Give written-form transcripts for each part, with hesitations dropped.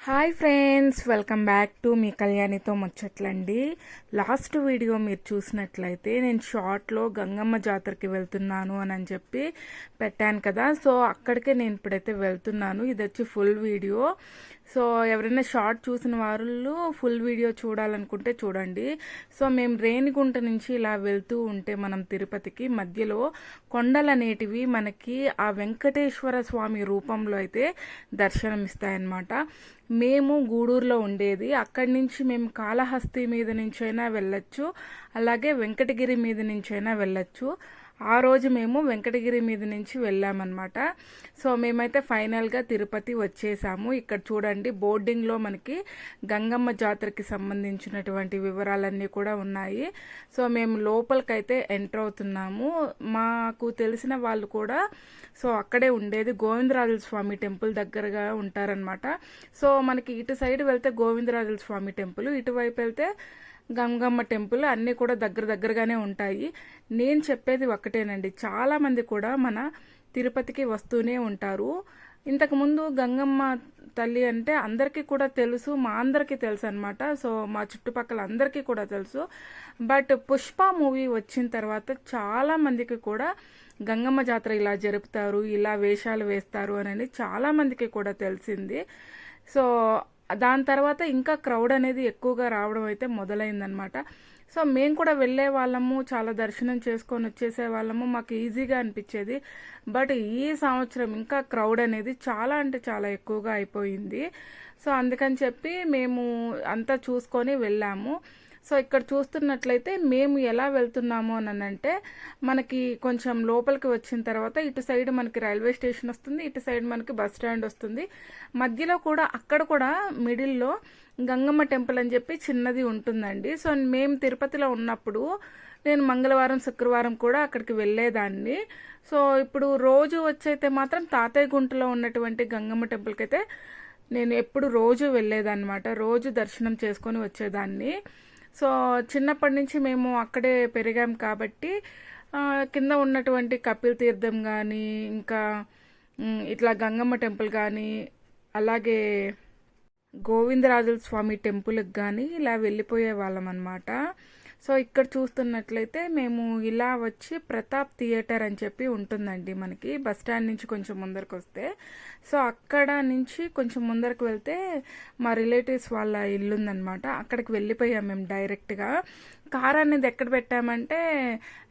Hi friends, welcome back to మీ కళ్యాణితో ముచ్చట్లండి. లాస్ట్ వీడియో మీరు చూసినట్లయితే నేను షార్ట్లో గంగమ్మ జాతరకి వెళ్తున్నాను అని చెప్పి పెట్టాను కదా. సో అక్కడికే నేను ఇప్పుడైతే వెళ్తున్నాను. ఇది వచ్చి ఫుల్ వీడియో. సో ఎవరైనా షార్ట్ చూసిన వాళ్ళు ఫుల్ వీడియో చూడాలనుకుంటే చూడండి. సో మేము రేణిగుంట నుంచి ఇలా వెళ్తూ ఉంటే మనం తిరుపతికి మధ్యలో కొండలు అనేటివి మనకి ఆ వెంకటేశ్వర స్వామి రూపంలో అయితే దర్శనమిస్తాయన్నమాట. మేము గూడూరులో ఉండేది. అక్కడి నుంచి మేము కాళహస్తి మీద నుంచైనా వెళ్ళొచ్చు, అలాగే వెంకటగిరి మీద నుంచైనా వెళ్ళొచ్చు. ఆ రోజు మేము వెంకటగిరి మీద నుంచి వెళ్ళామన్నమాట. సో మేమైతే ఫైనల్గా తిరుపతి వచ్చేసాము. ఇక్కడ చూడండి, బోర్డింగ్లో మనకి గంగమ్మ జాతరకి సంబంధించినటువంటి వివరాలన్నీ కూడా ఉన్నాయి. సో మేము లోపలికైతే ఎంటర్ అవుతున్నాము. మాకు తెలిసిన వాళ్ళు కూడా సో అక్కడే ఉండేది గోవిందరాజుల స్వామి టెంపుల్ దగ్గరగా ఉంటారనమాట. సో మనకి ఇటు సైడ్ వెళ్తే గోవిందరాజుల స్వామి టెంపుల్, ఇటువైపు వెళ్తే గంగమ్మ టెంపుల్, అన్నీ కూడా దగ్గరగానే ఉంటాయి. నేను చెప్పేది ఒక్కటేనండి, చాలామంది కూడా మన తిరుపతికి వస్తూనే ఉంటారు. ఇంతకుముందు గంగమ్మ తల్లి అంటే అందరికీ కూడా తెలుసు, మా అందరికీ తెలుసు అనమాట. సో మా చుట్టుపక్కల అందరికీ కూడా తెలుసు. బట్ పుష్ప మూవీ వచ్చిన తర్వాత చాలామందికి కూడా గంగమ్మ జాతర ఇలా జరుపుతారు, ఇలా వేషాలు వేస్తారు అని చాలామందికి కూడా తెలిసింది. సో దాని తర్వాత ఇంకా క్రౌడ్ అనేది ఎక్కువగా రావడం అయితే మొదలైందనమాట. సో మేము కూడా వెళ్ళే వాళ్ళము, చాలా దర్శనం చేసుకొని వచ్చేసే వాళ్ళము, మాకు ఈజీగా అనిపించేది. బట్ ఈ సంవత్సరం ఇంకా క్రౌడ్ అనేది చాలా అంటే చాలా ఎక్కువగా అయిపోయింది. సో అందుకని చెప్పి మేము అంతా చూసుకొని వెళ్ళాము. సో ఇక్కడ చూస్తున్నట్లయితే మేము ఎలా వెళ్తున్నాము అని అంటే, మనకి కొంచెం లోపలికి వచ్చిన తర్వాత ఇటు సైడ్ మనకి రైల్వే స్టేషన్ వస్తుంది, ఇటు సైడ్ మనకి బస్ స్టాండ్ వస్తుంది. మధ్యలో కూడా అక్కడ కూడా మిడిల్లో గంగమ్మ టెంపుల్ అని చెప్పి చిన్నది ఉంటుందండి. సో మేము తిరుపతిలో ఉన్నప్పుడు నేను మంగళవారం శుక్రవారం కూడా అక్కడికి వెళ్ళేదాన్ని. సో ఇప్పుడు రోజు వచ్చైతే మాత్రం తాతయ్య గుంటలో ఉన్నటువంటి గంగమ్మ టెంపుల్కి అయితే నేను ఎప్పుడు రోజు వెళ్ళేదన్నమాట. రోజు దర్శనం చేసుకొని వచ్చేదాన్ని. సో చిన్నప్పటి నుంచి మేము అక్కడే పెరిగాం కాబట్టి కింద ఉన్నటువంటి కపిల్ తీర్థం కానీ, ఇంకా ఇట్లా గంగమ్మ టెంపుల్ కానీ, అలాగే గోవిందరాజుల స్వామి టెంపుల్కి కానీ ఇలా వెళ్ళిపోయే వాళ్ళం అనమాట. సో ఇక్కడ చూస్తున్నట్లయితే మేము ఇలా వచ్చి ప్రతాప్ థియేటర్ అని చెప్పి ఉంటుందండి మనకి బస్ స్టాండ్ నుంచి కొంచెం ముందరకు వస్తే. సో అక్కడ నుంచి కొంచెం ముందరకు వెళ్తే మా రిలేటివ్స్ వాళ్ళ ఇల్లు ఉందనమాట. అక్కడికి వెళ్ళిపోయాం మేము డైరెక్ట్గా. కార్ అనేది ఎక్కడ పెట్టామంటే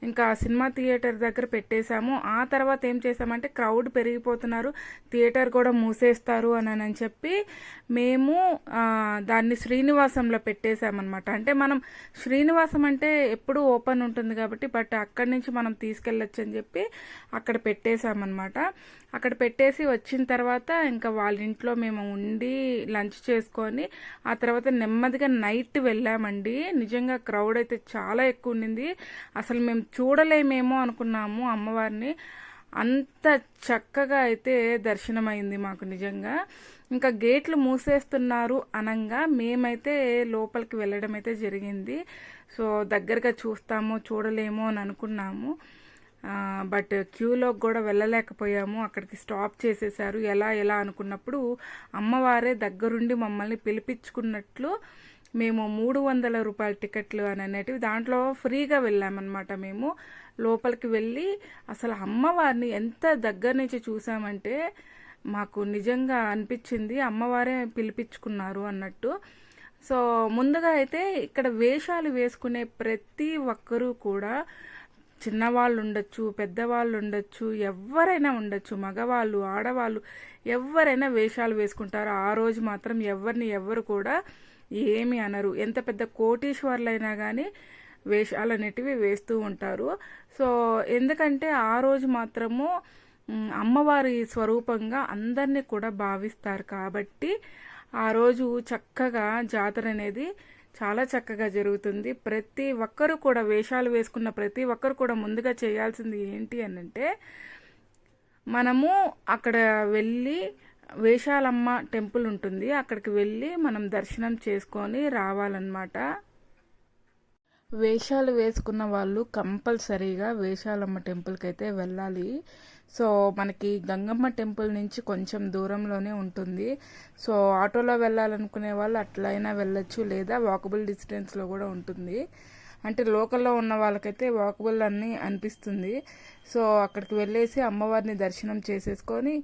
ఇంకా సినిమా థియేటర్ దగ్గర పెట్టేశాము. ఆ తర్వాత ఏం చేసామంటే క్రౌడ్ పెరిగిపోతున్నారు, థియేటర్ కూడా మూసేస్తారు అని చెప్పి మేము దాన్ని శ్రీనివాసంలో పెట్టేశామన్నమాట. అంటే మనం శ్రీనివాసం అంటే ఎప్పుడూ ఓపెన్ ఉంటుంది కాబట్టి, బట్ అక్కడి నుంచి మనం తీసుకెళ్ళొచ్చు అని చెప్పి అక్కడ పెట్టేశామన్నమాట. అక్కడ పెట్టేసి వచ్చిన తర్వాత ఇంకా వాళ్ళ ఇంట్లో మేము ఉండి లంచ్ చేసుకొని ఆ తర్వాత నెమ్మదిగా నైట్ వెళ్ళామండి. నిజంగా క్రౌడ్ అయితే చాలా ఎక్కువ ఉండింది. అసలు మేము చూడలేమేమో అనుకున్నాము అమ్మవారిని, అంత చక్కగా అయితే దర్శనమైంది మాకు నిజంగా. ఇంకా గేట్లు మూసేస్తున్నారు అనంగా మేమైతే లోపలికి వెళ్ళడం అయితే జరిగింది. సో దగ్గరగా చూస్తామో చూడలేమో అని అనుకున్నాము, బట్ క్యూలోకి కూడా వెళ్ళలేకపోయాము. అక్కడికి స్టాప్ చేసేసారు. ఎలా అనుకున్నప్పుడు అమ్మవారే దగ్గరుండి మమ్మల్ని పిలిపించుకున్నట్లు మేము 300 రూపాయల టికెట్లు అని అనేటివి దాంట్లో ఫ్రీగా వెళ్ళామన్నమాట. మేము లోపలికి వెళ్ళి అసలు అమ్మవారిని ఎంత దగ్గర నుంచి చూసామంటే మాకు నిజంగా అనిపించింది అమ్మవారే పిలిపించుకున్నారు అన్నట్టు. సో ముందుగా అయితే ఇక్కడ వేషాలు వేసుకునే ప్రతి ఒక్కరూ కూడా, చిన్నవాళ్ళు ఉండొచ్చు, పెద్దవాళ్ళు ఉండొచ్చు, ఎవరైనా ఉండొచ్చు, మగవాళ్ళు ఆడవాళ్ళు ఎవరైనా వేషాలు వేసుకుంటారు. ఆ రోజు మాత్రం ఎవరు కూడా ఏమి అనరు. ఎంత పెద్ద కోటీశ్వర్లైనా కానీ వేషాలు అనేటివి వేస్తూ ఉంటారు. సో ఎందుకంటే ఆ రోజు మాత్రము అమ్మవారి స్వరూపంగా అందరినీ కూడా భావిస్తారు కాబట్టి ఆ రోజు చక్కగా జాతర అనేది చాలా చక్కగా జరుగుతుంది. ప్రతి ఒక్కరు కూడా వేషాలు వేసుకున్న ప్రతి ఒక్కరు కూడా ముందుగా చేయాల్సింది ఏంటి అనంటే, మనము అక్కడ వెళ్ళి వేషాలమ్మ టెంపుల్ ఉంటుంది, అక్కడికి వెళ్ళి మనం దర్శనం చేసుకొని రావాలన్నమాట. వేషాలు వేసుకున్న వాళ్ళు కంపల్సరీగా వేషాలమ్మ టెంపుల్కి అయితే వెళ్ళాలి. సో మనకి గంగమ్మ టెంపుల్ నుంచి కొంచెం దూరంలోనే ఉంటుంది. సో ఆటోలో వెళ్ళాలనుకునే వాళ్ళు అట్లయినా వెళ్ళొచ్చు, లేదా వాకబుల్ డిస్టెన్స్లో కూడా ఉంటుంది. అంటే లోకల్లో ఉన్న వాళ్ళకైతే వాకబుల్ అని అనిపిస్తుంది. సో అక్కడికి వెళ్ళేసి అమ్మవారిని దర్శనం చేసేసుకొని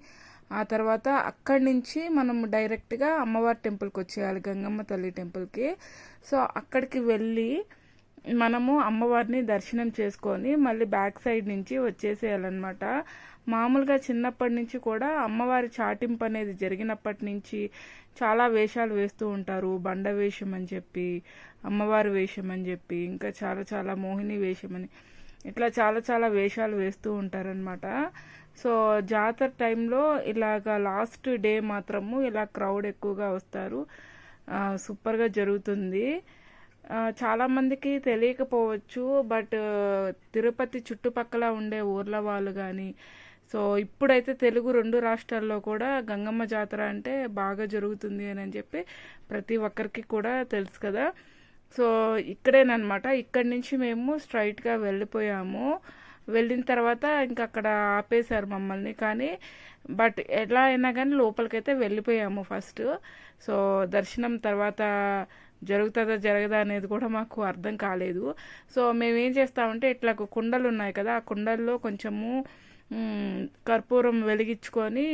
ఆ తర్వాత అక్కడి నుంచి మనం డైరెక్ట్గా అమ్మవారి టెంపుల్కి వచ్చేయాలి, గంగమ్మ తల్లి టెంపుల్కి. సో అక్కడికి వెళ్ళి మనము అమ్మవారిని దర్శనం చేసుకొని మళ్ళీ బ్యాక్ సైడ్ నుంచి వచ్చేసేయాలన్నమాట. మామూలుగా చిన్నప్పటి నుంచి కూడా అమ్మవారి చాటింపు అనేది జరిగినప్పటి నుంచి చాలా వేషాలు వేస్తూ ఉంటారు. బండ వేషం అని చెప్పి, అమ్మవారి వేషం అని చెప్పి, ఇంకా చాలా చాలా మోహిని వేషం అని, ఇట్లా చాలా చాలా వేషాలు వేస్తూ ఉంటారనమాట. సో జాతర టైంలో ఇలాగా లాస్ట్ డే మాత్రము ఇలా క్రౌడ్ ఎక్కువగా వస్తారు. సూపర్గా జరుగుతుంది. చాలామందికి తెలియకపోవచ్చు, బట్ తిరుపతి చుట్టుపక్కల ఉండే ఊర్ల వాళ్ళు కానీ, సో ఇప్పుడైతే తెలుగు 2 రాష్ట్రాల్లో కూడా గంగమ్మ జాతర అంటే బాగా జరుగుతుంది అని చెప్పి ప్రతి ఒక్కరికి కూడా తెలుసు కదా. సో ఇక్కడేనమాట. ఇక్కడి నుంచి మేము స్ట్రైట్గా వెళ్ళిపోయాము. వెళ్ళిన తర్వాత ఇంకా అక్కడ ఆపేశారు మమ్మల్ని, కానీ బట్ ఎలా అయినా కానీ లోపలికైతే వెళ్ళిపోయాము ఫస్ట్. సో దర్శనం తర్వాత జరుగుతుందా జరగదా అనేది కూడా మాకు అర్థం కాలేదు. సో మేమేం చేస్తామంటే ఇట్లా కుండలు ఉన్నాయి కదా, ఆ కుండల్లో కొంచెము కర్పూరం వెలిగించుకొని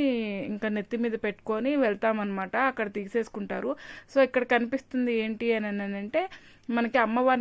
ఇంకా నెత్తి మీద పెట్టుకొని వెళ్తామన్నమాట. అక్కడ తీసేసుకుంటారు. సో ఇక్కడ కనిపిస్తుంది ఏంటి అని అంటే మనకి అమ్మవారిని